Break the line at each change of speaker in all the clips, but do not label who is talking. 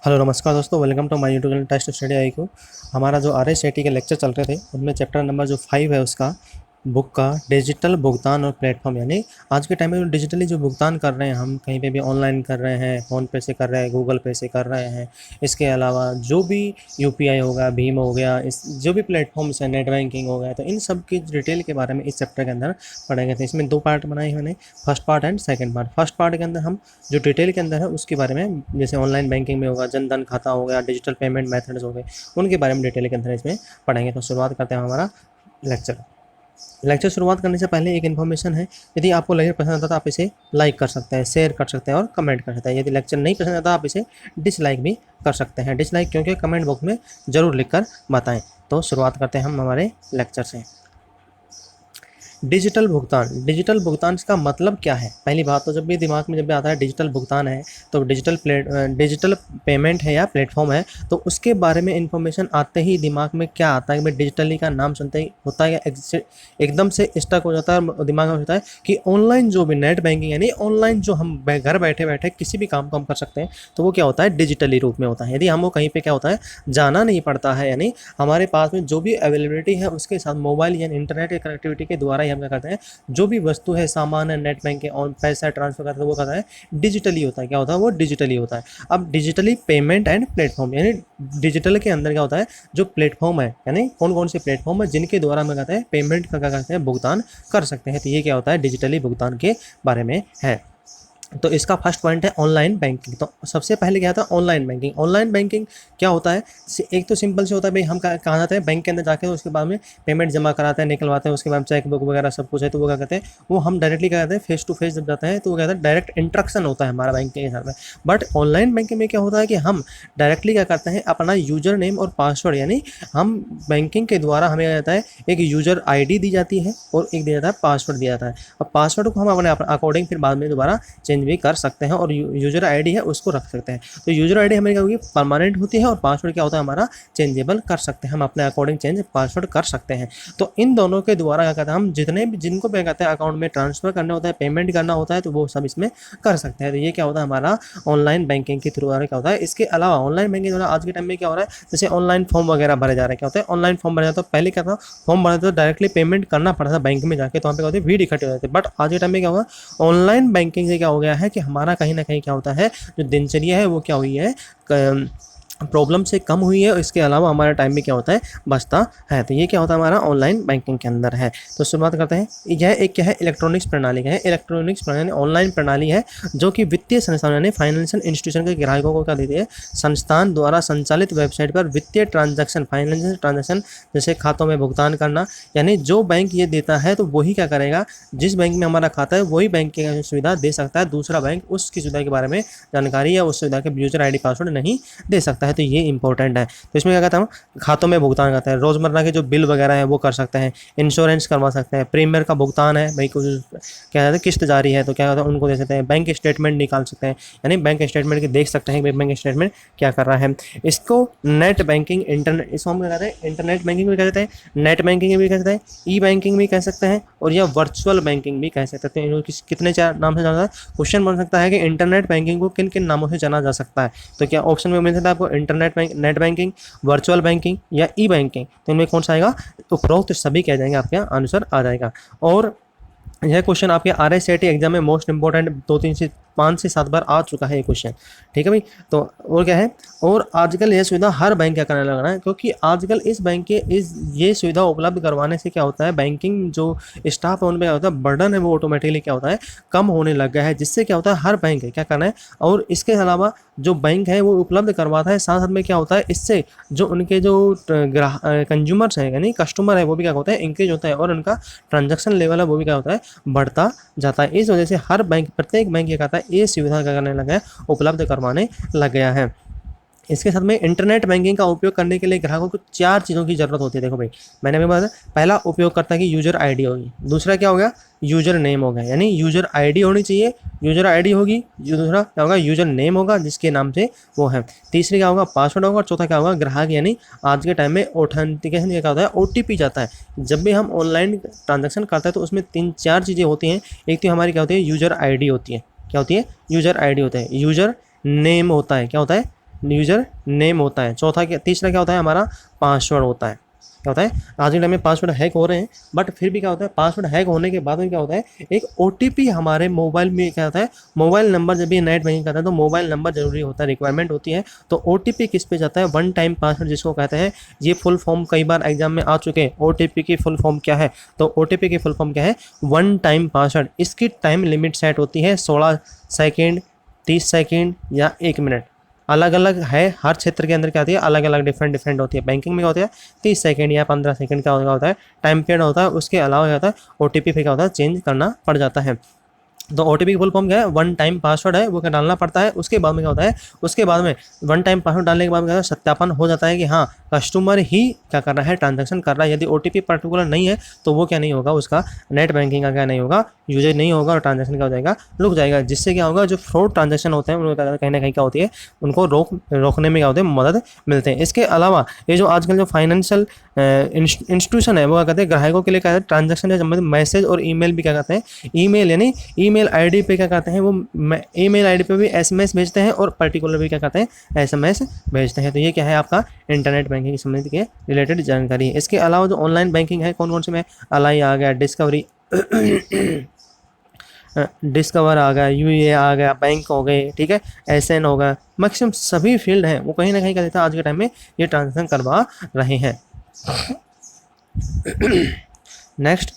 Hello नमस्कार दोस्तों, welcome to my YouTube channel test study I को। हमारा जो आर एस के लेक्चर चल रहे थे उनमें चैप्टर नंबर जो 5 है उसका बुक का डिजिटल भुगतान और प्लेटफॉर्म, यानी आज के टाइम में डिजिटली जो भुगतान कर रहे हैं हम कहीं पे भी ऑनलाइन कर रहे हैं, फ़ोन पे से कर रहे हैं, गूगल पे से कर रहे हैं। इसके अलावा जो भी यूपीआई होगा, भीम हो गया, इस जो भी प्लेटफॉर्म्स है, नेट बैंकिंग हो गया, तो इन सब की डिटेल के बारे में इस चैप्टर के अंदर पढ़ेंगे। तो इसमें 2 पार्ट बनाए हैं मैंने, first part and second part. First part के अंदर हम जो डिटेल के अंदर है उसके बारे में, जैसे ऑनलाइन बैंकिंग में होगा, जन धन खाता हो गया, डिजिटल पेमेंट मेथड्स हो गए, उनके बारे में डिटेल के अंदर इसमें पढ़ेंगे। तो शुरुआत करते हैं हमारा लेक्चर शुरुआत करने से पहले एक इन्फॉर्मेशन है। यदि आपको लेक्चर पसंद आता है तो आप इसे लाइक कर सकते हैं, शेयर कर सकते हैं और कमेंट कर सकते हैं। यदि लेक्चर नहीं पसंद आता आप इसे डिसलाइक भी कर सकते हैं। डिसलाइक क्योंकि कमेंट बॉक्स में ज़रूर लिखकर बताएं। तो शुरुआत करते हैं हम हमारे लेक्चर से। डिजिटल भुगतान का मतलब क्या है? पहली बात तो जब भी दिमाग में जब भी आता है डिजिटल भुगतान है तो डिजिटल पेमेंट है या प्लेटफॉर्म है, तो उसके बारे में इंफॉर्मेशन आते ही दिमाग में क्या आता है कि भाई डिजिटली का नाम सुनते ही होता है एकदम से स्टक हो जाता है और दिमाग में होता है कि ऑनलाइन जो भी नेट बैंकिंग, यानी ऑनलाइन जो हम घर बैठे बैठे किसी भी काम को हम कर सकते हैं, तो वो क्या होता है, डिजिटली रूप में होता है। यदि हमको कहीं पे क्या होता है, जाना नहीं पड़ता है, यानी हमारे पास में जो भी अवेलेबिलिटी है उसके साथ मोबाइल या इंटरनेट की कनेक्टिविटी के द्वारा हम क्या करते हैं, जो भी वस्तु है, सामान है, नेट बैंकिंग और पैसा ट्रांसफर करते हैं, वो करता है डिजिटली होता है। क्या होता है, वो डिजिटली होता है। अब डिजिटली पेमेंट एंड प्लेटफॉर्म, यानी डिजिटल के अंदर क्या होता है, जो प्लेटफॉर्म है, यानी कौन कौन से प्लेटफॉर्म है जिनके द्वारा हम कहते हैं पेमेंट का क्या करते हैं, भुगतान कर सकते हैं। तो ये क्या होता है, डिजिटली भुगतान के बारे में है। तो इसका फर्स्ट पॉइंट है ऑनलाइन बैंकिंग। तो सबसे पहले क्या था, ऑनलाइन बैंकिंग। ऑनलाइन बैंकिंग क्या होता है, एक तो सिंपल से होता है भाई, हम कहाँ जाते हैं, बैंक के अंदर जाके, उसके बाद में पेमेंट जमा कराते हैं, निकलवाते हैं, उसके बाद चेक बुक वगैरह सब कुछ है, तो वो क्या कहते हैं, वो हम डायरेक्टली क्या कहते हैं, फेस टू फेस जब जाते हैं तो वो क्या कहते हैं, डायरेक्ट इंट्रैक्शन होता है हमारा बैंक के साथ में। बट ऑनलाइन बैंकिंग में क्या होता है कि हम डायरेक्टली क्या करते हैं, अपना यूजर नेम और पासवर्ड, यानी हम बैंकिंग के द्वारा हमें क्या जाता है, एक यूजर ID दी जाती है और एक दिया जाता है पासवर्ड दिया जाता है। और पासवर्ड को हम अपने अकॉर्डिंग फिर बाद में दोबारा चेंज भी कर सकते हैं और यूजर ID है उसको रख सकते हैं। तो यूजर ID हमें क्या होगी, परमानेंट होती है और पासवर्ड क्या होता है हमारा, चेंजेबल कर सकते हैं, हम अपने अकॉर्डिंग चेंज पासवर्ड कर सकते हैं। तो इन दोनों के द्वारा क्या कहते हैं, हम जितने भी जिनको भी कहते हैं अकाउंट में ट्रांसफर करना होता है, पेमेंट करना होता है, तो वो सब इसमें कर सकते हैं। तो ये क्या होता है, हमारा ऑनलाइन बैंकिंग के थ्रू क्या होता है। इसके अलावा ऑनलाइन बैंकिंग द्वारा आज के टाइम में क्या हो रहा है, जैसे ऑनलाइन फॉर्म वगैरह भरे जा रहे हैं। क्या होता है, ऑनलाइन फॉर्म भरा जाता है। पहले क्या था, फॉर्म भरा था डायरेक्टली पेमेंट करना पड़ता था बैंक में जाके, तो वहाँ पे क्या होते भीड़ इकट्ठे हो जाते। बट आज के टाइम में क्या हुआ, ऑनलाइन बैंकिंग से क्या हो गया है कि हमारा कहीं ना कहीं क्या होता है, जो दिनचर्या है वो क्या हुई है, प्रॉब्लम से कम हुई है। इसके अलावा हमारा टाइम भी क्या होता है, बचता है। तो ये क्या होता है, हमारा ऑनलाइन बैंकिंग के अंदर है। तो शुरुआत करते हैं। यह एक क्या है, इलेक्ट्रॉनिक्स प्रणाली है। इलेक्ट्रॉनिक्स प्रणाली ऑनलाइन प्रणाली है जो कि वित्तीय संस्थान यानी फाइनेंशियल इंस्टीट्यूशन के ग्राहकों को क्या देती है, संस्थान द्वारा संचालित वेबसाइट पर वित्तीय ट्रांजैक्शन, फाइनेंशियल ट्रांजैक्शन, जैसे खातों में भुगतान करना, यानी जो बैंक ये देता है तो वही क्या करेगा, जिस बैंक में हमारा खाता है वही बैंक की सुविधा दे सकता है। दूसरा बैंक उसकी सुविधा के बारे में जानकारी या उस सुविधा के यूजर ID पासवर्ड नहीं दे सकता है। तो ये इंपॉर्टेंट है। तो इसमें क्या कहता है, हम खातों में भुगतान करते हैं, रोजमर्रा के जो बिल वगैरह है वो कर सकते हैं, इंश्योरेंस करवा सकते हैं, प्रीमियर का भुगतान है, भाई कुछ क्या कहते हैं किस्त जारी है तो क्या कहते हैं उनको दे सकते हैं, बैंक स्टेटमेंट निकाल सकते हैं, यानी बैंक स्टेटमेंट के देख सकते हैं कि बैंक स्टेटमेंट क्या कर रहा है। इसको नेट बैंकिंग, इंटरनेट, इसको हम क्या कहते हैं, इंटरनेट बैंकिंग भी कह सकते हैं, नेट बैंकिंग भी कह सकते हैं, ई बैंकिंग भी कह सकते हैं और या वर्चुअल बैंकिंग भी कह सकते हैं। इनको कितने चार नाम से जाना, क्वेश्चन बन सकता है कि इंटरनेट बैंकिंग को किन किन नामों से जाना जा सकता है। तो क्या ऑप्शन में मिल सकता है आपको, internet bank, net banking, virtual banking या ई बैंकिंग। तो इनमें कौन सा आएगा, उपरोक्त सभी कह जाएंगे, आपके आंसर आ जाएगा। और यह क्वेश्चन आपके RSAT एग्जाम में मोस्ट इंपॉर्टेंट 2-3 से 5 से 7 बार आ चुका है ये क्वेश्चन, ठीक है भाई। तो और क्या है, और आजकल यह सुविधा हर बैंक क्या करने लग रहा है, क्योंकि आजकल इस बैंक के ये सुविधा उपलब्ध करवाने से क्या होता है, बैंकिंग जो स्टाफ है उन पर क्या होता है, बर्डन है वो ऑटोमेटिकली क्या होता है, कम होने लग गया है, जिससे क्या होता है हर बैंक है क्या करना है। और इसके अलावा जो बैंक है वो उपलब्ध करवाता है, साथ साथ में क्या होता है, इससे जो उनके जो कंज्यूमर्स हैं यानी कस्टमर है वो भी क्या होता है, इंक्रीज होता है और उनका ट्रांजेक्शन लेवल है वो भी क्या होता है, बढ़ता जाता है। इस वजह से हर बैंक, प्रत्येक बैंक ये कहता है ये सुविधा क्या करने लगा है, उपलब्ध करवाने लग गया है। इसके साथ में इंटरनेट बैंकिंग का उपयोग करने के लिए ग्राहकों को 4 चीज़ों की जरूरत होती है। देखो भाई, मैंने अभी बताया, पहला उपयोगकर्ता की यूजर ID होगी, दूसरा क्या हो गया, यूजर नेम हो गया, यानी यूजर ID होनी चाहिए, यूजर ID होगी, दूसरा क्या होगा, यूजर नेम होगा जिसके नाम से वो है, तीसरी क्या होगा, पासवर्ड होगा, और चौथा क्या होगा, ग्राहक, यानी आज के टाइम में ऑथेंटिकेशन क्या होता है, OTP जाता है। जब भी हम ऑनलाइन ट्रांजेक्शन करते हैं तो उसमें 3-4 चीज़ें होती हैं। एक तो हमारी क्या होती है, यूजर ID होती है, क्या होती है, यूजर ID होता है, यूजर नेम होता है, क्या होता है, यूजर नेम होता है। चौथा क्या, तीसरा क्या होता है हमारा, पासवर्ड होता है। क्या होता है, आज के टाइम में पासवर्ड हैक हो रहे हैं, बट फिर भी क्या होता है, पासवर्ड हैक होने के बाद में क्या होता है, एक ओटीपी हमारे मोबाइल में क्या होता है, मोबाइल नंबर, जब ये नेट बैंकिंग करता है तो मोबाइल नंबर जरूरी होता है, रिक्वायरमेंट होती है। तो ओटीपी किस पे जाता है, वन टाइम पासवर्ड जिसको कहते हैं। ये फुल फॉर्म कई बार एग्जाम में आ चुके हैं, ओटीपी की फुल फॉर्म क्या है, तो ओटीपी की फुल फॉर्म क्या है, वन टाइम पासवर्ड। इसकी टाइम लिमिट सेट होती है 16 सेकेंड, 30 सेकेंड या 1 मिनट, अलग अलग है। हर क्षेत्र के अंदर क्या होती है, अलग अलग डिफरेंट होती है। बैंकिंग में क्या होता है 30 सेकंड या 15 सेकंड का होता है टाइम पीरियड होता है। उसके अलावा क्या होता है, ओटीपी फिर क्या होता है, चेंज करना पड़ जाता है। तो ओटीपी की फुल फॉर्म क्या है, वन टाइम पासवर्ड है, वो क्या डालना पड़ता है। उसके बाद में क्या होता है, उसके बाद में वन टाइम पासवर्ड डालने के बाद में क्या होता है, सत्यापन हो जाता है कि हाँ कस्टमर ही क्या कर रहा है, ट्रांजैक्शन कर रहा है। यदि ओटीपी पर्टिकुलर नहीं है तो वो क्या नहीं होगा, उसका नेट बैंकिंग का क्या नहीं होगा, यूजेज नहीं होगा और ट्रांजैक्शन क्या हो जाएगा, रुक जाएगा। जिससे क्या होगा, जो फ्रॉड ट्रांजैक्शन होते हैं उनको कहीं ना कहीं क्या होती है, उनको रोकने में क्या होते हैं, मदद मिलते हैं। इसके अलावा ये जो आजकल जो फाइनेंशियल इंस्टीट्यूशन है वो क्या कहते हैं, ग्राहकों के लिए क्या कहते हैं, ट्रांजैक्शन से संबंधित मैसेज और ईमेल भी क्या कहते हैं, ईमेल यानी ईमेल आईडी पे क्या कहते हैं, वो ईमेल आईडी पे भी एसएमएस भेजते हैं और पर्टिकुलर भी क्या कहते हैं, एसएमएस भेजते हैं। तो ये क्या है, आपका इंटरनेट बैंकिंग संबंधित के रिलेटेड जानकारी है। इसके अलावा जो ऑनलाइन बैंकिंग है, कौन कौन से में, अलाई आ गया, डिस्कवरी डिस्कवर आ गया, यूए आ गया, बैंक हो गए, ठीक है, एसएन हो गया, मैक्सिमम सभी फील्ड हैं वो कहीं ना कहीं क्या देता है, आज के टाइम में ये ट्रांजेक्शन करवा रहे हैं। नेक्स्ट,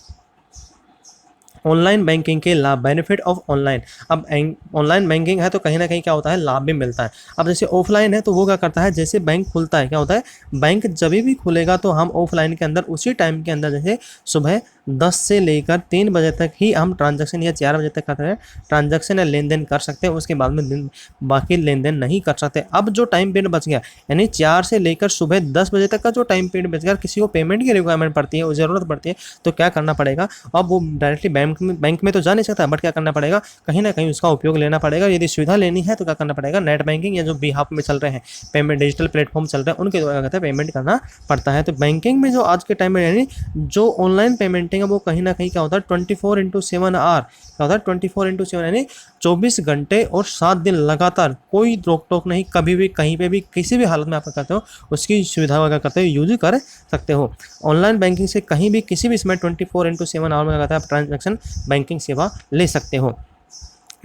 ऑनलाइन बैंकिंग के लाभ, बेनिफिट ऑफ ऑनलाइन। अब ऑनलाइन बैंकिंग है तो कहीं ना कहीं क्या होता है, लाभ भी मिलता है। अब जैसे ऑफलाइन है तो वो क्या करता है, जैसे बैंक खुलता है, क्या होता है, बैंक जब भी खुलेगा तो हम ऑफलाइन के अंदर उसी टाइम के अंदर, जैसे सुबह 10 से लेकर 3 बजे तक ही हम ट्रांजैक्शन या 4 बजे तक करते हैं ट्रांजैक्शन या लेन देन कर सकते हैं। उसके बाद में बाकी लेन देन नहीं कर सकते। अब जो टाइम पीरियड बच गया, यानी 4 से लेकर सुबह 10 बजे तक का जो टाइम पीरियड बच गया, किसी को पेमेंट की रिक्वायरमेंट पड़ती है, ज़रूरत पड़ती है, तो क्या करना पड़ेगा, अब वो डायरेक्टली बैंक में तो जा नहीं सकता, बट क्या करना पड़ेगा, कहीं ना कहीं उसका उपयोग लेना पड़ेगा। यदि सुविधा लेनी है तो क्या करना पड़ेगा, नेट बैंकिंग या जो बिहाफ में चल रहे हैं पेमेंट डिजिटल प्लेटफॉर्म चल रहे हैं उनके द्वारा कहते हैं पेमेंट करना पड़ता है। तो बैंकिंग में जो आज के टाइम में यानी जो ऑनलाइन पेमेंटिंग है वो कहीं ना कहीं क्या होता है 24/7 आवर, क्या होता है 24/7 यानी 24 घंटे और 7 दिन लगातार, कोई रोक टोक नहीं, कभी भी कहीं पे भी किसी भी हालत में आप करते हो उसकी सुविधा वगैरह करते हो, यूज कर सकते हो। ऑनलाइन बैंकिंग से कहीं भी किसी भी समय 24/7 आवर में कहता है आप ट्रांजैक्शन बैंकिंग सेवा ले सकते हो।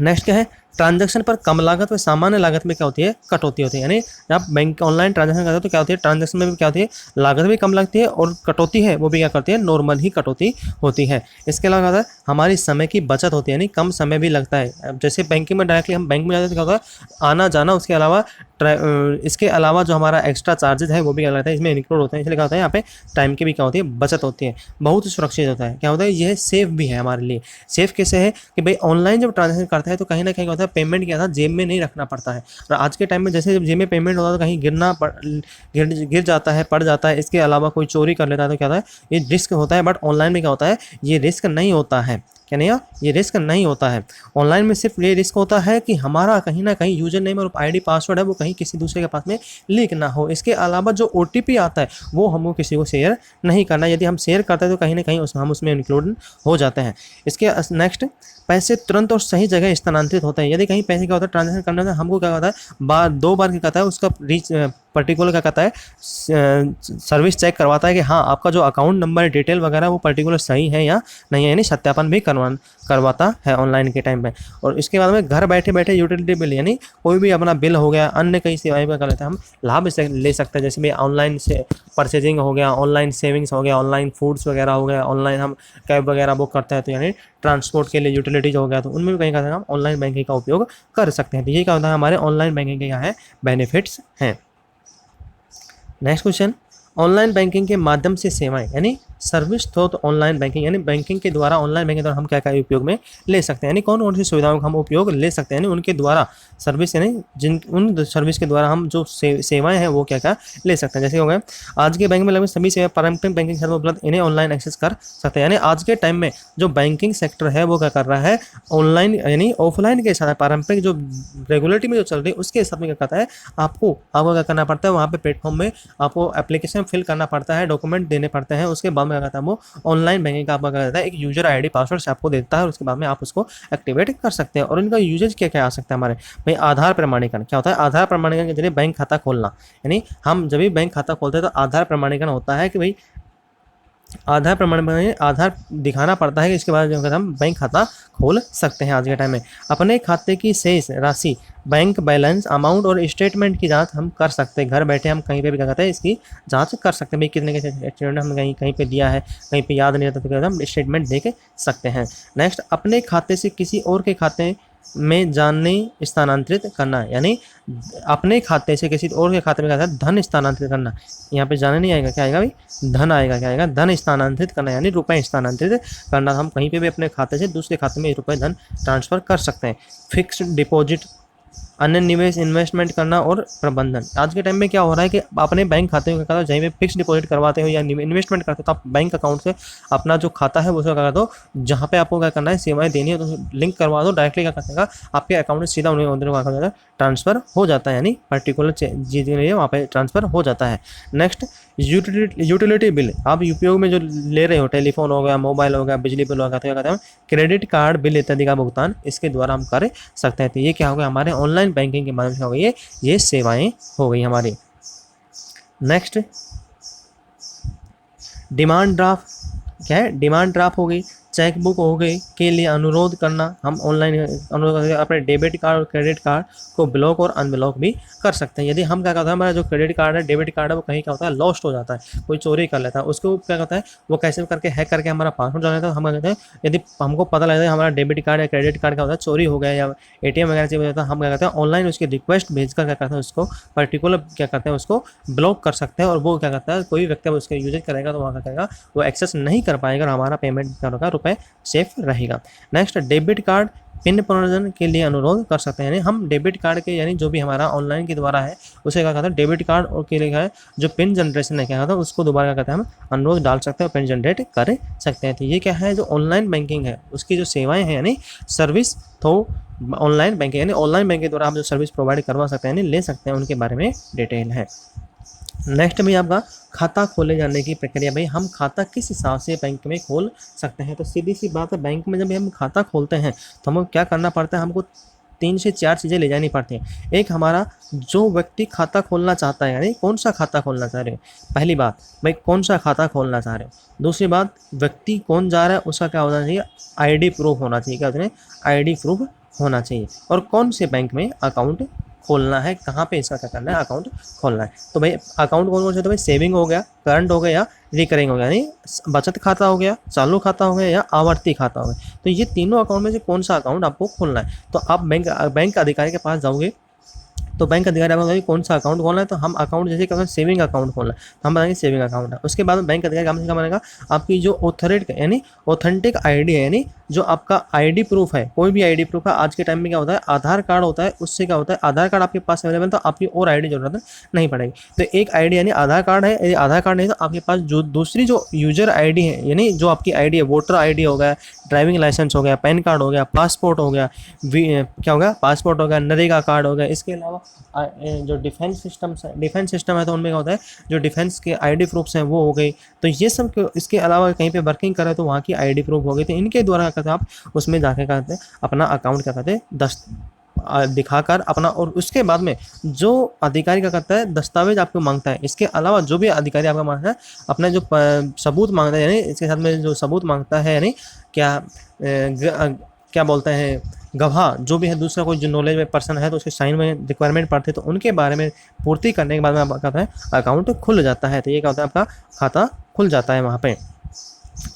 नेक्स्ट क्या है, ट्रांजैक्शन पर कम लागत व सामान्य लागत में क्या होती है, कटौती होती है। यानी जब बैंक ऑनलाइन ट्रांजैक्शन करते हो तो क्या होती है, ट्रांजैक्शन में भी क्या होती है, लागत भी कम लगती है और कटौती है वो भी क्या करती है, नॉर्मल ही कटौती होती है। इसके अलावा क्या हमारी समय की बचत होती है, यानी कम समय भी लगता है। अब जैसे बैंकिंग में डायरेक्टली हम बैंक में जाते हैं तो क्या होता है, आना जाना, उसके अलावा इसके अलावा जो हमारा एक्स्ट्रा चार्जेस है वो भी क्या लगता है, इसमें इंक्लूड होते हैं। इसलिए क्या होता है, यहाँ पे टाइम की भी क्या होती है, बचत होती है, बहुत सुरक्षित होता है। क्या होता है, यह सेफ भी है हमारे लिए। सेफ कैसे है कि भाई ऑनलाइन जब ट्रांजेक्शन करता है तो कहीं ना कहीं होता है पेमेंट क्या था, जेब में नहीं रखना पड़ता है। और आज के टाइम में जैसे जब जेब में पेमेंट होता है तो कहीं गिर जाता है, पड़ जाता है, इसके अलावा कोई चोरी कर लेता है तो क्या होता है, ये रिस्क होता है। बट ऑनलाइन में क्या होता है, ये रिस्क नहीं होता है। क्या नहीं, ये रिस्क नहीं होता है। ऑनलाइन में सिर्फ ये रिस्क होता है कि हमारा कहीं ना कहीं यूजर नेम और आईडी पासवर्ड है वो कहीं किसी दूसरे के पास में लीक ना हो। इसके अलावा जो ओटीपी आता है वो हमको किसी को शेयर नहीं करना। यदि हम शेयर करते हैं तो कहीं ना कहीं हम उसमें इंक्लूड हो जाते हैं। इसके नेक्स्ट, पैसे तुरंत और सही जगह स्थानांतरित होते हैं। यदि कहीं पैसे क्या होता है ट्रांजेक्शन करने से हमको क्या होता है, 2 बार क्या कहता है, उसका पर्टिकुलर क्या कहता है, सर्विस चेक करवाता है कि हाँ आपका जो अकाउंट नंबर डिटेल वगैरह वो पर्टिकुलर सही है या नहीं है, यानी सत्यापन भी करवाता है ऑनलाइन के टाइम पे। और इसके बाद में घर बैठे बैठे यूटिलिटी बिल, यानी कोई भी अपना बिल हो गया, अन्य कई सेवाएं कर लेते हैं हम, लाभ ले सकते हैं। जैसे भी ऑनलाइन से परचेजिंग हो गया, ऑनलाइन सेविंग्स हो गया, ऑनलाइन फूड्स वगैरह हो गया, ऑनलाइन हम कैब वगैरह बुक करते हैं तो यानी ट्रांसपोर्ट के लिए यूटिलिटीज हो गया, तो उनमें भी कहीं का हम ऑनलाइन बैंकिंग का उपयोग कर सकते हैं। तो ये क्या होता है, हमारे ऑनलाइन बैंकिंग के क्या है, बेनिफिट्स हैं। नेक्स्ट क्वेश्चन, ऑनलाइन बैंकिंग के माध्यम से सेवाएं यानी सर्विस थ्रू ऑनलाइन बैंकिंग, यानी बैंकिंग के द्वारा ऑनलाइन बैंकिंग द्वारा हम क्या क्या उपयोग में ले सकते हैं, यानी कौन कौन सी सुविधाओं का हम उपयोग ले सकते हैं, यानी उनके द्वारा सर्विस, यानी उन सर्विस के द्वारा हम जो सेवाएं हैं वो क्या क्या ले सकते हैं। जैसे हो गए आज के बैंक में लगभग सभी सेवाएं पारंपरिक बैंकिंग सेवा उपलब्ध, इन्हें ऑनलाइन एक्सेस कर सकते हैं। यानी आज के टाइम में जो बैंकिंग सेक्टर है वो क्या कर रहा है, ऑनलाइन यानी ऑफलाइन के साथ पारंपरिक जो रेगुलेटरी में जो चल रही है उसके साथ में क्या करता है, आपको क्या करना पड़ता है, वहाँ पे प्लेटफॉर्म में आपको एप्लीकेशन फिल करना पड़ता है, डॉक्यूमेंट देने पड़ते हैं, उसके बाद काम क्या करता है, वो ऑनलाइन बैंकिंग का आपका क्या करता है, एक यूजर आईडी पासवर्ड से आपको देता है और उसके बाद में आप उसको एक्टिवेट कर सकते हैं। और इनका यूजेज क्या क्या आ सकता है हमारे भाई, आधार प्रमाणीकरण क्या होता है, आधार प्रमाणीकरण के जरिए बैंक खाता खोलना, यानी हम जब भी बैंक खाता खोलते हैं तो आधार प्रमाणीकरण होता है कि भाई आधार प्रमाणीकरण, आधार दिखाना पड़ता है कि इसके बाद जो है हम बैंक खाता खोल सकते हैं। आज के टाइम में अपने खाते की शेष राशि, बैंक बैलेंस, अमाउंट और स्टेटमेंट की जांच हम कर सकते हैं। घर बैठे हम कहीं पे भी क्या कहते हैं, इसकी जांच कर सकते हैं। भाई कितने के स्टेटमेंट हम कहीं कहीं पे दिया है, कहीं पे याद नहीं रहता तो क्या हम स्टेटमेंट दे के सकते हैं। नेक्स्ट, अपने खाते से किसी और के खाते में जाने स्थानांतरित करना, यानी अपने खाते से किसी और के खाते में क्या धन स्थानांतरित करना। यहाँ पे जाने नहीं आएगा, क्या आएगा भाई, धन आएगा। क्या आएगा, धन स्थानांतरित करना, यानी रुपए स्थानांतरित करना। हम कहीं पे भी अपने खाते से दूसरे खाते में रुपए धन ट्रांसफर कर सकते हैं। फिक्स्ड डिपॉजिट, अन्य निवेश, इन्वेस्टमेंट करना और प्रबंधन। आज के टाइम में क्या हो रहा है कि अपने बैंक खाते में क्या जहीं पे फिक्स डिपॉजिट करवाते हो या इन्वेस्टमेंट करते हो तो आप बैंक अकाउंट से अपना जो खाता है उसका क्या दो, जहाँ पे आपको क्या करना है, सेवाएं देनी है तो लिंक करवा दो, डायरेक्टली क्या करना आपके अकाउंट में सीधा उन्हें ट्रांसफर हो जाता है, यानी पर्टिकुलर चीज़ के लिए वहाँ पे ट्रांसफर हो जाता है। नेक्स्ट, यूटिलिटी बिल, आप उपयोग में जो ले रहे हो, टेलीफोन हो गया, मोबाइल हो गया, बिजली बिल हो गया, तो क्या कहते हैं क्रेडिट कार्ड बिल इत्यादि का भुगतान इसके द्वारा हम कर सकते हैं। तो ये क्या हो गया, हमारे ऑनलाइन बैंकिंग के माध्यम से हो गई ये सेवाएं हो गई हमारी। नेक्स्ट, डिमांड ड्राफ्ट, क्या है, डिमांड ड्राफ्ट हो गई, चेकबुक हो गई के लिए अनुरोध करना। हम ऑनलाइन अनुरोध करके अपने डेबिट कार्ड और क्रेडिट कार्ड को ब्लॉक और अनब्लॉक भी कर सकते हैं। यदि हम क्या करते हैं, हमारा जो क्रेडिट कार्ड है, डेबिट कार्ड है, वो कहीं क्या होता है, लॉस्ट हो जाता है, कोई चोरी कर लेता है, उसको क्या करता है, वो कैसे करके हैक करके हमारा पासवर्ड जाना था। हम क्या कहते हैं, यदि हमको पता लगता है हमारा डेबिट कार्ड या क्रेडिट कार्ड क्या होता है चोरी हो गया या एटीएम वगैरह से हो जाता है, हम क्या करते हैं ऑनलाइन उसकी रिक्वेस्ट भेजकर क्या करते हैं, उसको पर्टिकुलर क्या करते हैं, उसको ब्लॉक कर सकते हैं। और वो क्या करता है, कोई व्यक्ति उसका यूज करेगा तो वहाँ क्या करेगा, वो एक्सेस नहीं कर पाएगा और हमारा पेमेंट क्या होगा, रुपये सेफ रहेगा। नेक्स्ट, डेबिट कार्ड पिन पुनर्जन के लिए अनुरोध कर सकते हैं, यानी हम डेबिट कार्ड के, यानी जो भी हमारा ऑनलाइन के द्वारा है उसे क्या कहते हैं, डेबिट कार्ड और के लिए है जो पिन जनरेशन है क्या कहता है, उसको दोबारा क्या कहते हैं, हम अनुरोध डाल सकते हैं और पिन जनरेट कर सकते हैं। तो ये क्या है, जो ऑनलाइन बैंकिंग है उसकी जो सेवाएं हैं, यानी सर्विस, तो ऑनलाइन बैंकिंग यानी ऑनलाइन बैंकिंग के द्वारा हम जो सर्विस प्रोवाइड करवा सकते हैं, यानी ले सकते हैं, उनके बारे में डिटेल है। नेक्स्ट में आपका खाता खोले जाने की प्रक्रिया, भाई हम खाता किस हिसाब से बैंक में खोल सकते हैं। तो सीधी सी बात है, बैंक में जब हम खाता खोलते हैं तो हमें क्या करना पड़ता है, हमको 3 से 4 चीज़ें ले जानी पड़ती हैं। एक, हमारा जो व्यक्ति खाता खोलना चाहता है, यानी कौन सा खाता खोलना चाह रहे हो, पहली बात भाई कौन सा खाता खोलना चाह रहे हो। दूसरी बात, व्यक्ति कौन जा रहा है उसका क्या होना चाहिए, आईडी प्रूफ होना चाहिए, क्या होता है, आईडी प्रूफ होना चाहिए। और कौन से बैंक में अकाउंट खोलना है, कहाँ पे इसका क्या करना है, अकाउंट खोलना है। तो भाई अकाउंट कौन कौन से, तो भाई सेविंग हो गया, करंट हो गया या रिकरिंग हो गया, यानी बचत खाता हो गया, चालू खाता हो गया या आवर्ती खाता हो गया। तो ये तीनों अकाउंट में से कौन सा अकाउंट आपको खोलना है। तो आप बैंक अधिकारी के पास जाओगे तो बैंक अधिकारी आपको बताएंगे कौन सा अकाउंट खोलना है। तो हम अकाउंट जैसे क्या सेविंग अकाउंट खोलना है तो हम बताएंगे सेविंग अकाउंट है। उसके बाद बैंक अधिकारी काम से क्या मानेगा, आपकी जो ऑथोरेट यानी ऑथेंटिक आईडी है, यानी जो आपका आईडी प्रूफ है, कोई भी आईडी प्रूफ है। आज के टाइम में क्या होता है, आधार कार्ड होता है, उससे क्या होता है, आधार कार्ड आपके पास अवेलेबल तो आपकी और आईडी जरूरत नहीं पड़ेगी। तो एक आईडी यानी आधार कार्ड है, यदि आधार कार्ड नहीं तो आपके पास जो दूसरी जो यूजर आईडी है, यानी जो आपकी आईडी है, वोटर आईडी हो गया, ड्राइविंग लाइसेंस हो गया, पैन कार्ड हो गया, पासपोर्ट हो गया, क्या हो गया, पासपोर्ट हो गया, नरेगा कार्ड हो गया। इसके अलावा जो डिफेंस सिस्टम है तो उनमें क्या होता है, जो डिफेंस के आईडी प्रूफ्स हैं वो हो गई। तो ये सब, इसके अलावा कहीं पे वर्किंग कर रहे तो वहाँ की आईडी प्रूफ हो गई। तो इनके द्वारा कहते हैं आप उसमें जाके कहते हैं अपना अकाउंट क्या कहते हैं दिखाकर अपना, और उसके बाद में जो अधिकारी का कहता है दस्तावेज आपको मांगता है। इसके अलावा जो भी अधिकारी आपका मांगता है अपना जो सबूत मांगता है, यानी इसके साथ में जो सबूत मांगता है, यानी क्या बोलते हैं, गवाह जो भी है, दूसरा कोई जो नॉलेज में पर्सन है तो उसके साइन में रिक्वायरमेंट पड़ते हैं तो उनके बारे में पूर्ति करने के बाद में आपका कहता है अकाउंट खुल जाता है। तो ये क्या होता है, आपका खाता खुल जाता है वहाँ पे।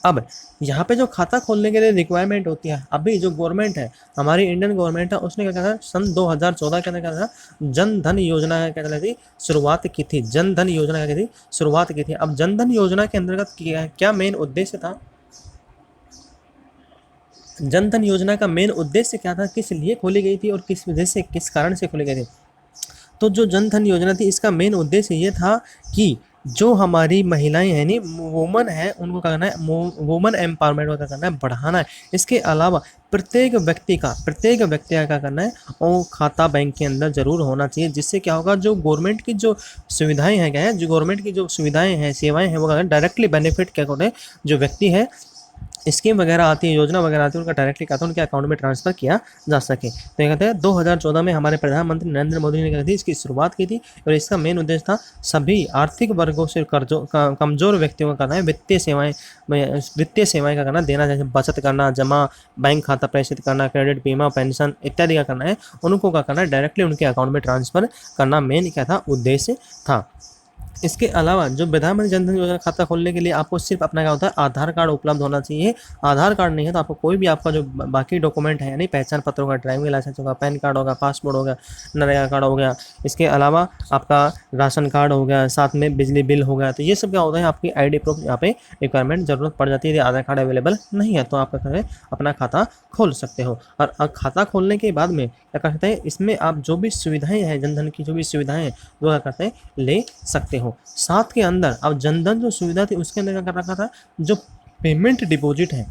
अब यहाँ पे जो खाता खोलने के लिए रिक्वायरमेंट होती है, अभी जो गवर्नमेंट है, हमारी इंडियन गवर्नमेंट है, उसने क्या कहा, सन 2014 के अंदर क्या था, जन धन योजना क्या कहती शुरुआत की थी, जन धन योजना क्या थी शुरुआत की थी। अब जन धन योजना के अंतर्गत क्या मेन उद्देश्य था, जन धन योजना का मेन उद्देश्य क्या था, किस लिए खोली गई थी और किस वजह से, किस कारण से खोली गई थी। तो जो जन धन योजना थी इसका मेन उद्देश्य ये था कि जो हमारी महिलाएं हैं नी, वुमन है, उनको क्या करना है, वुमन एम्पावरमेंट को क्या करना है, बढ़ाना है। इसके अलावा प्रत्येक व्यक्ति का क्या करना है, वो खाता बैंक के अंदर जरूर होना चाहिए, जिससे क्या होगा, जो गवर्नमेंट की जो सुविधाएं हैं, क्या है, जो गवर्नमेंट की जो सुविधाएं हैं, सेवाएं हैं, वो डायरेक्टली बेनिफिट क्या होते हैं, जो व्यक्ति है, स्कीम वगैरह आती है, योजना वगैरह आती है, उनका डायरेक्टली खाता उनके अकाउंट में ट्रांसफर किया जा सके। तो ये कहते हैं 2014 में हमारे प्रधानमंत्री नरेंद्र मोदी ने क्या थी, इसकी शुरुआत की थी, और इसका मेन उद्देश्य था सभी आर्थिक वर्गों से कमजोर व्यक्तियों का करना है, वित्तीय सेवाएं का करना, देना, जैसे बचत करना, जमा, बैंक खाता प्रेषित करना, क्रेडिट, बीमा, पेंशन इत्यादि का करना है, उनको क्या करना है, डायरेक्टली उनके अकाउंट में ट्रांसफर करना मेन क्या था, उद्देश्य था। इसके अलावा जो प्रधानमंत्री जन धन योजना खाता खोलने के लिए आपको सिर्फ अपना क्या होता है, आधार कार्ड उपलब्ध होना चाहिए। आधार कार्ड नहीं है तो आपको कोई भी आपका जो बाकी डॉक्यूमेंट है, यानी पहचान पत्र होगा, ड्राइविंग लाइसेंस होगा, पैन कार्ड होगा, पासपोर्ट होगा, नरेगा कार्ड हो गया, इसके अलावा आपका राशन कार्ड हो गया, साथ में बिजली बिल हो गया, तो ये सब क्या होता है, आपकी ID प्रूफ यहाँ पे रिक्वायरमेंट जरूरत पड़ जाती है। यदि आधार कार्ड अवेलेबल नहीं है तो आप क्या करें, अपना खाता खोल सकते हो। और खाता खोलने के बाद में क्या कर सकते हैं, इसमें आप जो भी सुविधाएं हैं, जनधन की जो भी सुविधाएं हैं, वो क्या करते हैं, ले सकते हो। साथ के अंदर अब जनधन जो सुविधा थी, उसके अंदर क्या कर रखा था, जो पेमेंट डिपॉजिट है,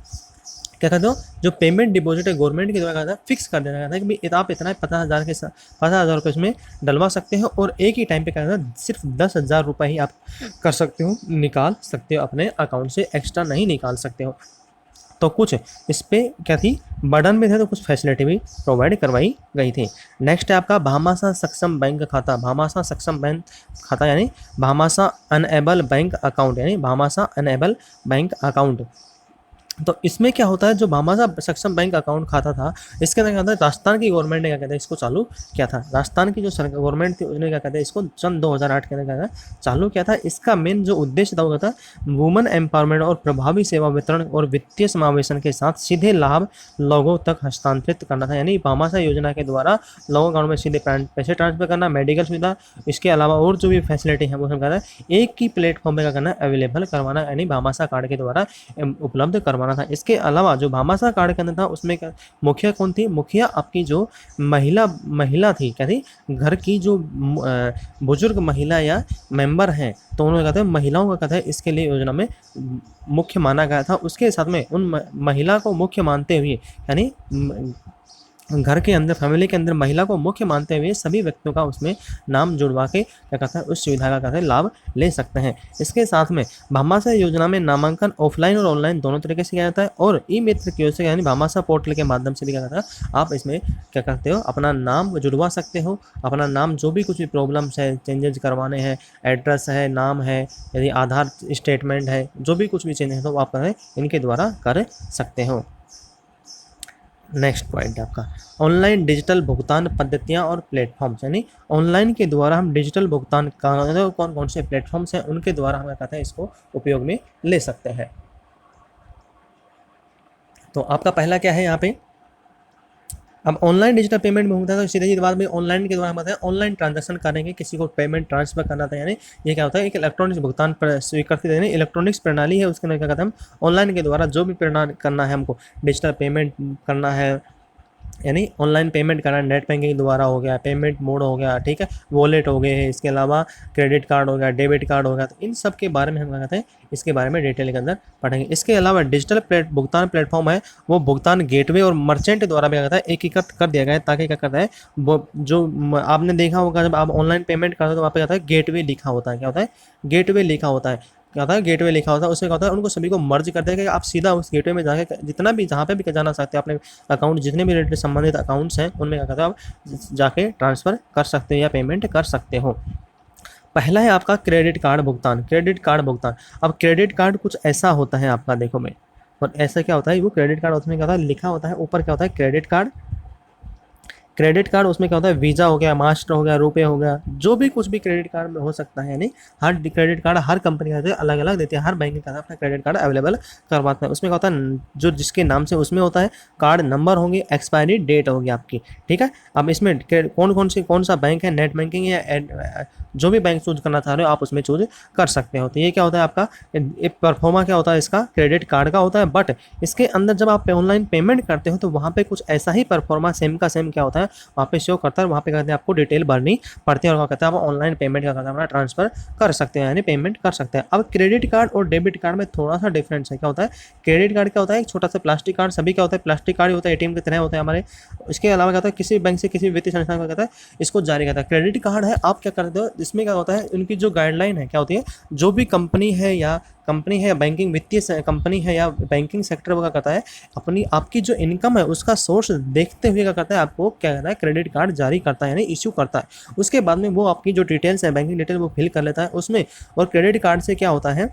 क्या कहते हो, जो पेमेंट डिपॉजिट है, गवर्नमेंट के द्वारा था, फिक्स कर देना था कि भाई आप इतना 50,000 के 50,000 रुपये इसमें डलवा सकते हो, और एक ही टाइम पे क्या करना, सिर्फ 10,000 रुपये ही आप कर सकते हो, निकाल सकते हो अपने अकाउंट से, एक्स्ट्रा नहीं निकाल सकते हो। तो कुछ इस पे क्या थी, बर्डन में थे, तो कुछ फैसिलिटी भी प्रोवाइड करवाई गई थी। नेक्स्ट है आपका भामाशाह सक्षम बैंक खाता। भामाशाह सक्षम बैंक खाता यानी भामाशाह अनएबल बैंक अकाउंट, यानी भामाशाह अनएबल बैंक अकाउंट। तो इसमें क्या होता है, जो भामाशाह सक्षम बैंक अकाउंट खाता था, इसके अंदर क्या होता है, राजस्थान की गवर्नमेंट ने क्या कहते हैं, इसको चालू किया था। राजस्थान की जो गवर्नमेंट थी, उसने क्या कहते हैं, इसको सन 2008 के अंदर चालू किया था। इसका मेन जो उद्देश्य था वो था वुमेन एम्पावरमेंट और प्रभावी सेवा वितरण और वित्तीय समावेशन के साथ सीधे लाभ लोगों तक हस्तांतरित करना था। यानी भामाशाह योजना के द्वारा लोगों के अकाउंट में सीधे पैसे ट्रांसफर करना, मेडिकल सुविधा, इसके अलावा और जो भी फैसिलिटी है वो सब कहता है एक ही प्लेटफॉर्म पर क्या करना, अवेलेबल करवाना, यानी भामाशाह कार्ड के द्वारा उपलब्ध करवाना था। इसके अलावा जो भामाशाह कार्ड के अंदर था, उसमें क्या मुखिया कौन थी, मुखिया आपकी जो महिला थी, क्या थी, घर की जो बुजुर्ग महिला या मेंबर हैं, तो उन्होंने कहते हैं महिलाओं का कहता है, इसके लिए योजना में मुख्य माना गया था। उसके साथ में उन महिला को मुख्य मानते हुए, यानी घर के अंदर, फैमिली के अंदर महिला को मुख्य मानते हुए सभी व्यक्तियों का उसमें नाम जुड़वा के क्या कहता है, उस सुविधा का कहते हैं लाभ ले सकते हैं। इसके साथ में भामाशाह योजना में नामांकन ऑफलाइन और ऑनलाइन दोनों तरीके से किया जाता है, और ई मित्र की ओर से यानी भामाशाह पोर्टल के माध्यम से भी क्या कहता है, आप इसमें क्या करते हो, अपना नाम जुड़वा सकते हो। अपना नाम, जो भी कुछ भी प्रॉब्लम्स है, चेंजेज करवाने हैं, एड्रेस है, नाम है, यदि आधार स्टेटमेंट है, जो भी कुछ भी चेंज है, तो आप इनके द्वारा कर सकते हो। नेक्स्ट पॉइंट आपका ऑनलाइन डिजिटल भुगतान पद्धतियां और प्लेटफॉर्म्स, यानी ऑनलाइन के द्वारा हम डिजिटल भुगतान कौन कौन से प्लेटफॉर्म्स हैं, उनके द्वारा हम क्या कहते हैं, इसको उपयोग में ले सकते हैं। तो आपका पहला क्या है यहाँ पे, अब ऑनलाइन डिजिटल पेमेंट में होता है, तो सीधी सी बात में ऑनलाइन के द्वारा हम बताएं, ऑनलाइन ट्रांजैक्शन करेंगे, किसी को पेमेंट ट्रांसफर करना था, यानी ये क्या होता है, एक इलेक्ट्रॉनिक्स भुगतान स्वीकृति, यानी इलेक्ट्रॉनिक्स प्रणाली है, उसके अंदर क्या कहते हैं, हम ऑनलाइन के द्वारा जो भी करना है, हमको डिजिटल पेमेंट करना है, यानी ऑनलाइन पेमेंट करना, नेट बैंकिंग द्वारा हो गया, पेमेंट मोड हो गया, ठीक है, वॉलेट हो गए हैं, इसके अलावा क्रेडिट कार्ड हो गया, डेबिट कार्ड हो गया, तो इन सब के बारे में हम क्या कहते हैं, इसके बारे में डिटेल के अंदर पढ़ेंगे। इसके अलावा डिजिटल भुगतान प्लेटफॉर्म है, वो भुगतान गेटवे और मर्चेंट द्वारा भी क्या कहता है, एकीकृत कर दिया गया है, ताकि क्या करता है, वो जो आपने देखा होगा, जब आप ऑनलाइन पेमेंट करते हो तो वहाँ पे क्या होता है, गेटवे लिखा होता है, क्या होता है, गेटवे लिखा होता है, क्या होता है, गेटवे लिखा होता है। उसमें क्या होता है, उनको सभी को मर्ज कर देगा कि आप सीधा उस गेटवे में जाके जितना भी, जहाँ पे भी जाना चाहते हैं, अपने अकाउंट जितने भी रिलेटेड संबंधित अकाउंट्स हैं, उनमें क्या कहता है, आप जाके ट्रांसफ़र कर सकते हो या पेमेंट कर सकते हो। पहला है आपका क्रेडिट कार्ड भुगतान। क्रेडिट कार्ड भुगतान, अब क्रेडिट कार्ड कुछ ऐसा होता है आपका, देखो में, और ऐसा क्या होता है, वो क्रेडिट कार्ड उसमें क्या होता है, लिखा होता है ऊपर, क्या होता है, क्रेडिट कार्ड। क्रेडिट कार्ड उसमें क्या होता है, वीज़ा हो गया, मास्टर हो गया, रुपए हो गया, जो भी कुछ भी क्रेडिट कार्ड में हो सकता है, यानी हर क्रेडिट कार्ड हर कंपनी का अलग अलग देती है, हर बैंक का अपना क्रेडिट कार्ड अवेलेबल करवाता है। उसमें क्या होता है, जो जिसके नाम से उसमें होता है, कार्ड नंबर होंगे, एक्सपायरी डेट होगी आपकी, ठीक है। अब इसमें कौन सा बैंक है, नेट बैंकिंग या जो भी बैंक चूज करना चाह रहे हो आप उसमें चूज कर सकते हो। तो ये क्या होता है आपका, एक परफॉर्मा क्या होता है, इसका क्रेडिट कार्ड का होता है, बट इसके अंदर जब आप ऑनलाइन पेमेंट करते हो तो वहाँ पे कुछ ऐसा ही परफॉर्मा सेम का सेम क्या होता है, वहाँ पे शो करता है, वहाँ पे कहते हैं आपको डिटेल भरनी पड़ती है और क्या कहते हैं आप ऑनलाइन पेमेंट का कहते हैं अपना ट्रांसफर कर सकते हैं, यानी पेमेंट कर सकते हैं। अब क्रेडिट कार्ड और डेबिट कार्ड में थोड़ा सा डिफरेंस है। क्या होता है क्रेडिट कार्ड, क्या होता है एक छोटा सा प्लास्टिक कार्ड, सभी क्या होता है प्लास्टिक कार्ड ही होता है, एटीएम की तरह होता है हमारे। इसके अलावा क्या होता है किसी बैंक से किसी वित्तीय संस्थान को कहता है इसको जारी करता है। क्रेडिट कार्ड है आप क्या करते हो, इसमें क्या होता है उनकी जो गाइडलाइन है क्या होती है, जो भी कंपनी है या बैंकिंग वित्तीय कंपनी है या बैंकिंग सेक्टर वगैरह करता है, अपनी आपकी जो इनकम है उसका सोर्स देखते हुए क्या करता है आपको क्या कहता है क्रेडिट कार्ड जारी करता है, यानी इश्यू करता है। उसके बाद में वो आपकी जो डिटेल्स है बैंकिंग डिटेल वो फिल कर लेता है उसमें। और क्रेडिट कार्ड से क्या होता है,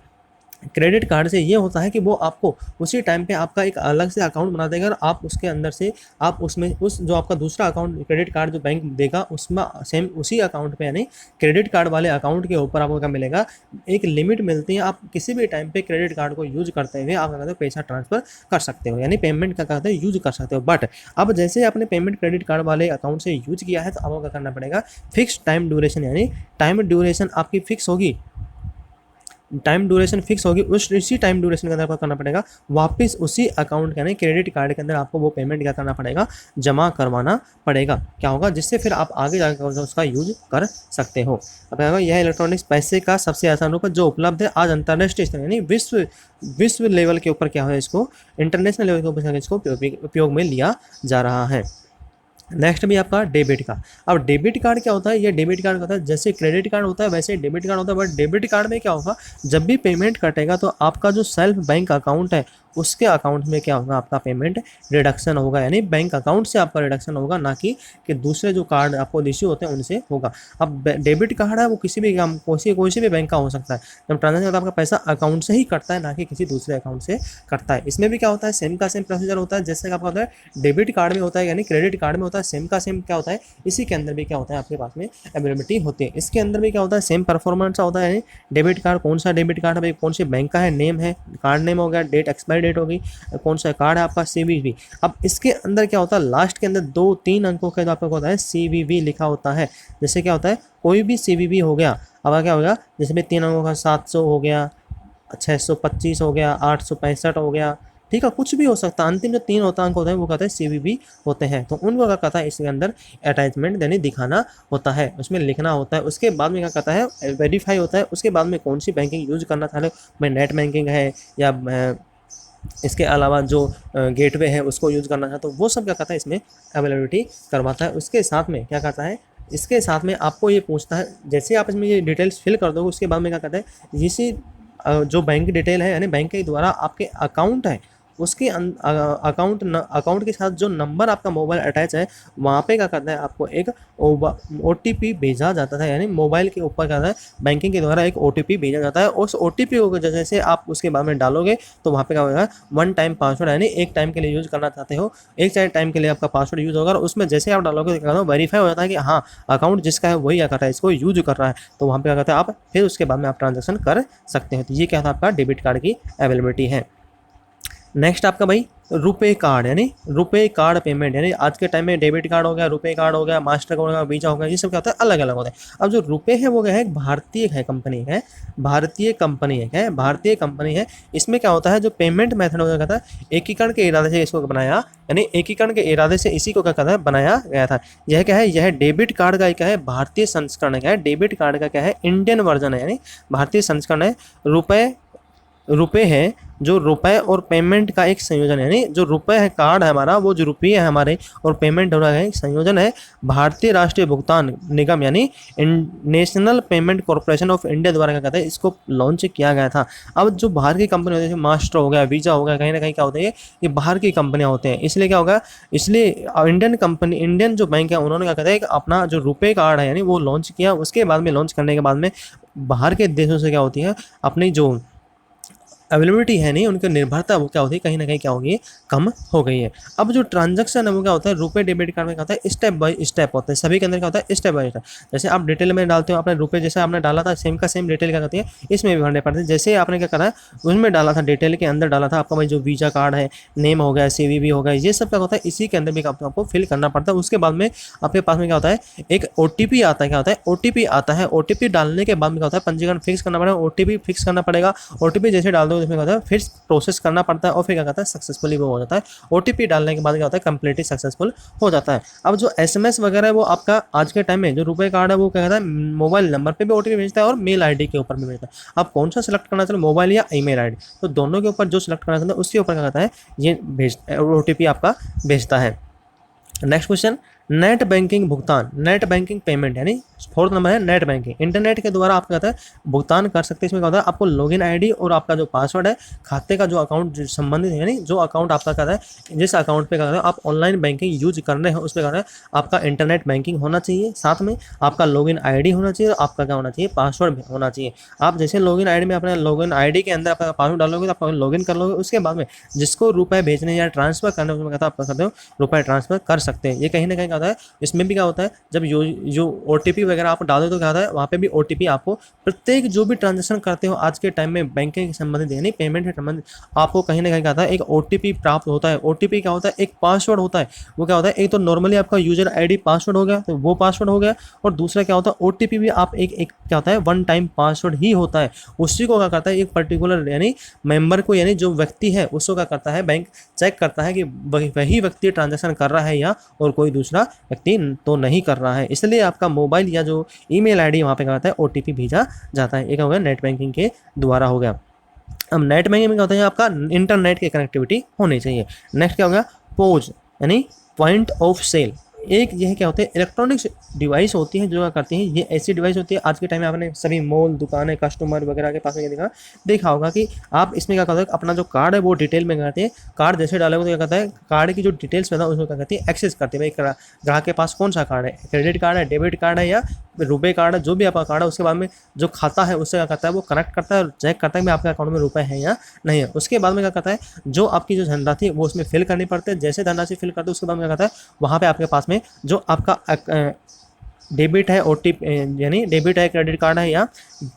क्रेडिट कार्ड से ये होता है कि वो आपको उसी टाइम पे आपका एक अलग से अकाउंट बना देगा और आप उसके अंदर से आप उसमें उस जो आपका दूसरा अकाउंट क्रेडिट कार्ड जो बैंक देगा उसमें सेम उसी अकाउंट पे यानी क्रेडिट कार्ड वाले अकाउंट के ऊपर आपको क्या मिलेगा, एक लिमिट मिलती है। आप किसी भी टाइम पे क्रेडिट कार्ड को यूज करते हुए आप क्या कहते हो पैसा ट्रांसफर कर सकते हो, यानी पेमेंट का कहते हैं यूज कर सकते हो। बट अब जैसे आपने पेमेंट क्रेडिट कार्ड वाले अकाउंट से यूज किया है तो आपको क्या करना पड़ेगा, फिक्स टाइम ड्यूरेशन, यानी टाइम ड्यूरेशन आपकी फिक्स होगी, टाइम ड्यूरेशन फिक्स होगी, उसी टाइम ड्यूरेशन के अंदर आपको करना पड़ेगा वापस उसी अकाउंट के यानी क्रेडिट कार्ड के अंदर आपको वो पेमेंट क्या करना पड़ेगा, जमा करवाना पड़ेगा। क्या होगा जिससे फिर आप आगे जाकर उसका यूज कर सकते हो। अब यह इलेक्ट्रॉनिक्स पैसे का सबसे आसान रूप है जो उपलब्ध है आज अंतर्राष्ट्रीय स्तर यानी विश्व लेवल के ऊपर क्या है इसको इंटरनेशनल लेवल के ऊपर इसको उपयोग में लिया जा रहा है। नेक्स्ट भी आपका डेबिट कार्ड। अब डेबिट कार्ड क्या होता है, ये डेबिट कार्ड होता है जैसे क्रेडिट कार्ड होता है वैसे डेबिट कार्ड होता है। बट डेबिट कार्ड में क्या होगा, जब भी पेमेंट कटेगा तो आपका जो सेल्फ बैंक अकाउंट है उसके अकाउंट में क्या होगा, आपका पेमेंट रिडक्शन होगा, यानी बैंक अकाउंट से आपका रिडक्शन होगा, ना कि दूसरे जो कार्ड आपको इश्यू होते हैं उनसे होगा। अब डेबिट कार्ड है वो किसी भी कोई सी भी बैंक का हो सकता है। जब ट्रांजेक्शन होता है आपका पैसा अकाउंट से ही कटता है, ना कि किसी दूसरे अकाउंट से कटता है। इसमें भी क्या होता है सेम का सेम प्रोसीजर होता है जैसे आपका होता है डेबिट कार्ड में होता है, यानी क्रेडिट कार्ड में होता है सेम का सेम क्या होता है, इसी के अंदर भी क्या होता है आपके पास में अवेलेबिलिटी होती है। इसके अंदर भी क्या होता है सेम परफॉर्मेंस होता है, यानी डेबिट कार्ड कौन सा डेबिट कार्ड है, कौन से बैंक का है, नेम है, कार्ड नेम हो गया, डेट एक्सपायरी डेट होगी, कौन सा कार्ड है आपका, सीवीवी। अब इसके अंदर क्या होता है लास्ट के अंदर 2-3 अंकों का जो आपका होता है सीवीवी लिखा होता है। जैसे क्या होता है कोई भी सीवीवी हो गया, अब क्या होगा जैसे भी 3 अंकों का 700 हो गया, 625 हो गया, 865 हो गया, ठीक है कुछ भी हो सकता है। अंतिम जो 3 अंक होते हैं वो कहते हैं सीवीवी होते हैं। तो उनको क्या कहता है इसके अंदर अटैचमेंट यानी दिखाना होता है, उसमें लिखना होता है। उसके बाद में क्या कहता है वेरीफाई होता है। उसके बाद में कौन सी बैंकिंग यूज करना चाह रहे हो, मैं नेट बैंकिंग है या इसके अलावा जो गेटवे है उसको यूज़ करना चाहता तो वो सब क्या कहता है इसमें अवेलेबिलिटी करवाता है। उसके साथ में क्या कहता है, इसके साथ में आपको ये पूछता है जैसे आप इसमें ये डिटेल्स फिल कर दोगे उसके बाद में क्या कहता है इसी जो बैंक डिटेल है यानी बैंक के द्वारा आपके अकाउंट है उसके अकाउंट के साथ जो नंबर आपका मोबाइल अटैच है वहाँ पे क्या करता है आपको एक OTP भेजा जाता है, यानी मोबाइल के ऊपर क्या है बैंकिंग के द्वारा एक OTP भेजा जाता है। उस OTP को जैसे आप उसके बाद में डालोगे तो वहाँ पे क्या होगा 1 टाइम पासवर्ड, यानी एक टाइम के लिए यूज़ करना चाहते हो, एक टाइम के लिए आपका पासवर्ड यूज़ होगा और उसमें जैसे आप डालोगे तो क्या होगा वेरीफाई हो जाता है कि हाँ अकाउंट जिसका है वही क्या कर रहा है इसको यूज कर रहा है। तो वहाँ पे क्या कहते हैं आप फिर उसके बाद में आप ट्रांजेक्शन कर सकते हो। तो ये क्या था आपका डेबिट कार्ड की अवेलेबिलिटी है। नेक्स्ट आपका भाई रुपए कार्ड, यानी रुपए कार्ड पेमेंट, यानी आज के टाइम में डेबिट कार्ड हो गया, रुपए कार्ड हो गया, मास्टर कार्ड हो गया, वीजा हो गया, ये सब क्या होता है अलग अलग होता है। अब जो रुपए है वो क्या है भारतीय है कंपनी है, भारतीय कंपनी है। इसमें क्या होता है जो पेमेंट मेथड होता था एकीकरण के इरादे से इसको बनाया, यानी एकीकरण के इरादे से इसी को क्या कहता है बनाया गया था। यह क्या है, यह डेबिट कार्ड का क्या है भारतीय संस्करण है, डेबिट कार्ड का क्या है इंडियन वर्जन है, यानी भारतीय संस्करण है। रुपए है जो रुपए और पेमेंट का एक संयोजन है, यानी जो रुपए है कार्ड है हमारा वो जो रुपये है हमारे और पेमेंट हो रहा है एक संयोजन है। भारतीय राष्ट्रीय भुगतान निगम यानी national payment corporation of India द्वारा क्या कहते हैं इसको लॉन्च किया गया था। अब जो बाहर की कंपनी होती है मास्टर हो गया, वीजा हो गया, कहीं ना कहीं क्या होता है ये बाहर की कंपनियां होते हैं, इसलिए क्या होगा इसलिए इंडियन जो बैंक है उन्होंने क्या कहते हैं अपना जो रुपए कार्ड है यानी वो लॉन्च किया। उसके बाद में लॉन्च करने के बाद में बाहर के देशों से क्या होती है अपनी जो अवेलेबिलिटी है नहीं उनकी निर्भरता वो क्या होती है कहीं ना कहीं क्या होगी कम हो गई है। अब जो ट्रांजैक्शन है वो क्या होता है रुपए डेबिट कार्ड में क्या होता है स्टेप बाय स्टेप होता है, सभी के अंदर क्या होता है स्टेप बाय स्टेप। जैसे आप डिटेल में डालते हो आपने रुपए जैसे आपने डाला था सेम का सेम डिटेल क्या होती है इसमें भी भरने पड़ते हैं। जैसे आपने क्या करा उसमें डाला था डिटेल के अंदर डाला था आपका भाई जो वीजा कार्ड है, नेम हो गया, CVV हो गया, ये सब क्या होता है इसी के अंदर भी आपको फिल करना पड़ता है। उसके बाद में आपके पास में क्या होता है एक OTP आता है, क्या होता है OTP आता है। OTP डालने के बाद में क्या होता है पंजीकरण फिक्स करना पड़ेगा, OTP फिक्स करना पड़ेगा। OTP जैसे डाल दो हो इसमें क्या होता है फिर प्रोसेस करना पड़ता है और फिर क्या कहता है सक्सेसफुली वो हो जाता है। ओटीपी डालने के बाद क्या होता है कंप्लीटली सक्सेसफुल हो जाता है। अब जो एसएमएस वगैरह है वो आपका आज के टाइम में जो रुपए कार्ड है वो क्या कहता है मोबाइल नंबर पे भी ओटीपी भेजता है और मेल आईडी के ऊपर भी भेजता है। आप कौन सा सेलेक्ट करना चाहते हो, मोबाइल या ईमेल आईडी, तो दोनों के ऊपर जो सिलेक्ट करना चाहते हैं उसके ऊपर क्या कहता है ये भेज ओटीपी आपका भेजता है। नेक्स्ट क्वेश्चन, नेट बैंकिंग भुगतान, नेट बैंकिंग पेमेंट यानी फोर्थ नंबर है नेट बैंकिंग। इंटरनेट के द्वारा आप कहता है भुगतान कर सकते हैं। इसमें क्या होता है आपको लॉगिन आईडी और आपका जो पासवर्ड है खाते का जो अकाउंट संबंधित है यानी जो अकाउंट आपका कहता है जिस अकाउंट पे कहता है आप ऑनलाइन बैंकिंग यूज कर रहे हैं उस पर कहता है आपका इंटरनेट बैंकिंग होना चाहिए, साथ में आपका लॉगिन आईडी होना चाहिए और आपका क्या होना चाहिए पासवर्ड भी होना चाहिए। आप जैसे लॉगिन आईडी में अपने लॉगिन आईडी के अंदर आपका पासवर्ड डालोगे तो आप लॉगिन कर लोगे, उसके बाद में जिसको रुपए भेजने या ट्रांसफर करने उसमें कहता है आप करते हो रुपए ट्रांसफर कर सकते हैं। ये कहीं ना कहीं कहता है इसमें भी क्या होता है जब जो ओटीपी वगैरह आप डालो तो क्या होता है वहाँ पे भी ओटीपी आपको प्रत्येक जो भी ट्रांजेक्शन करते हो आज के टाइम में बैंकिंग के संबंधित यानी पेमेंट से संबंधित आपको कहीं ना कहीं क्या होता है एक ओटीपी प्राप्त होता है। ओटीपी क्या होता है एक पासवर्ड होता है। वो क्या होता है एक तो नॉर्मली आपका यूजर आईडी पासवर्ड हो गया तो वो पासवर्ड हो गया और दूसरा क्या होता है ओटीपी भी आप एक क्या होता है वन टाइम पासवर्ड ही होता है। उसी को क्या करता है एक पर्टिकुलर यानी मेंबर को यानी जो व्यक्ति है उसको क्या करता है बैंक चेक करता है कि वही व्यक्ति ट्रांजेक्शन कर रहा है या और कोई दूसरा व्यक्ति तो नहीं कर रहा है, इसलिए आपका मोबाइल या जो ईमेल आईडी वहाँ पे क्या होता है ओटीपी भेजा जाता है। एक हो गया नेट बैंकिंग के द्वारा हो गया। अब नेट बैंकिंग में क्या होता है आपका इंटरनेट की कनेक्टिविटी होनी चाहिए। नेक्स्ट क्या हो गया पोज यानी पॉइंट ऑफ सेल। एक यह क्या होते हैं इलेक्ट्रॉनिक्स डिवाइस होती है जो क्या करती हैं ये ऐसी डिवाइस होती है आज के टाइम में आपने सभी मॉल दुकानें कस्टमर वगैरह के पास में देखा होगा कि आप इसमें क्या करते हैं अपना जो कार्ड है वो डिटेल में करते हैं। कार्ड जैसे डालोगे तो क्या कहता है कार्ड की जो डिटेल्स में उसको क्या कहती है एक्सेस करते हैं भाई ग्राहक के पास कौन सा कार्ड है, क्रेडिट कार्ड है, डेबिट कार्ड है या रुपए कार्ड है, जो भी आपका कार्ड है उसके बाद में जो खाता है उससे क्या करता है वो कनेक्ट करता है और चेक करता है कि आपके अकाउंट में रुपए हैं या नहीं है। उसके बाद में क्या करता है जो आपकी जो धनराशि है वो उसमें फिल करनी पड़ती है। जैसे धनराशि फिल करते हैं उसके बाद में क्या करता है वहाँ पे आपके पास में जो आपका डेबिट है ओटीपी यानी डेबिट है क्रेडिट कार्ड है या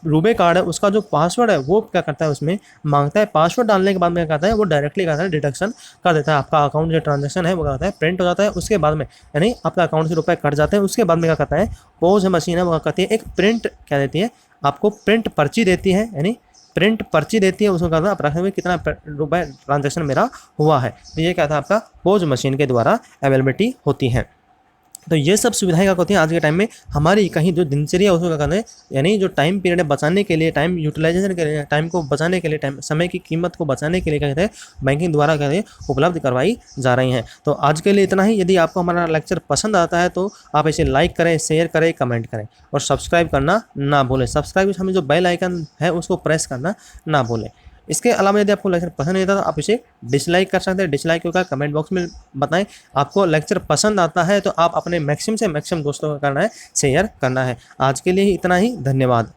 रुपे कार्ड है उसका जो पासवर्ड है वो क्या करता है उसमें मांगता है। पासवर्ड डालने के बाद में क्या करता है वो डायरेक्टली क्या करता है डिडक्शन कर देता है। आपका अकाउंट जो ट्रांजेक्शन है वो क्या करता है प्रिंट हो जाता है। उसके बाद में यानी आपका अकाउंट से रुपए कट जाते हैं। उसके बाद में क्या करता है पोज मशीन है वो कहती है एक प्रिंट क्या देती है आपको प्रिंट पर्ची देती है यानी प्रिंट पर्ची देती है। उसको कहता है आप रखे हुए कितना रुपए ट्रांजेक्शन मेरा हुआ है। तो ये क्या था आपका पोज मशीन के द्वारा अवेलेबिलिटी होती है। तो ये सब सुविधाएं क्या होती हैं आज के टाइम में हमारी कहीं जो दिनचर्या उसको क्या करते हैं यानी जो टाइम पीरियड बचाने के लिए टाइम यूटिलाइजेशन के लिए टाइम को बचाने के लिए टाइम समय की कीमत को बचाने के लिए क्या कहते हैं बैंकिंग द्वारा कहते हैं उपलब्ध करवाई जा रही हैं। तो आज के लिए इतना ही। यदि आपको हमारा लेक्चर पसंद आता है तो आप इसे लाइक करें, शेयर करें, कमेंट करें और सब्सक्राइब करना ना भूलें। सब्सक्राइब हमें जो बेल आइकन है उसको प्रेस करना ना भूलें। इसके अलावा यदि आपको लेक्चर पसंद नहीं आता तो आप इसे डिसलाइक कर सकते हैं। डिसलाइक होगा कमेंट बॉक्स में बताएं। आपको लेक्चर पसंद आता है तो आप अपने मैक्सिमम से मैक्सिमम दोस्तों को करना है शेयर करना है। आज के लिए इतना ही, धन्यवाद।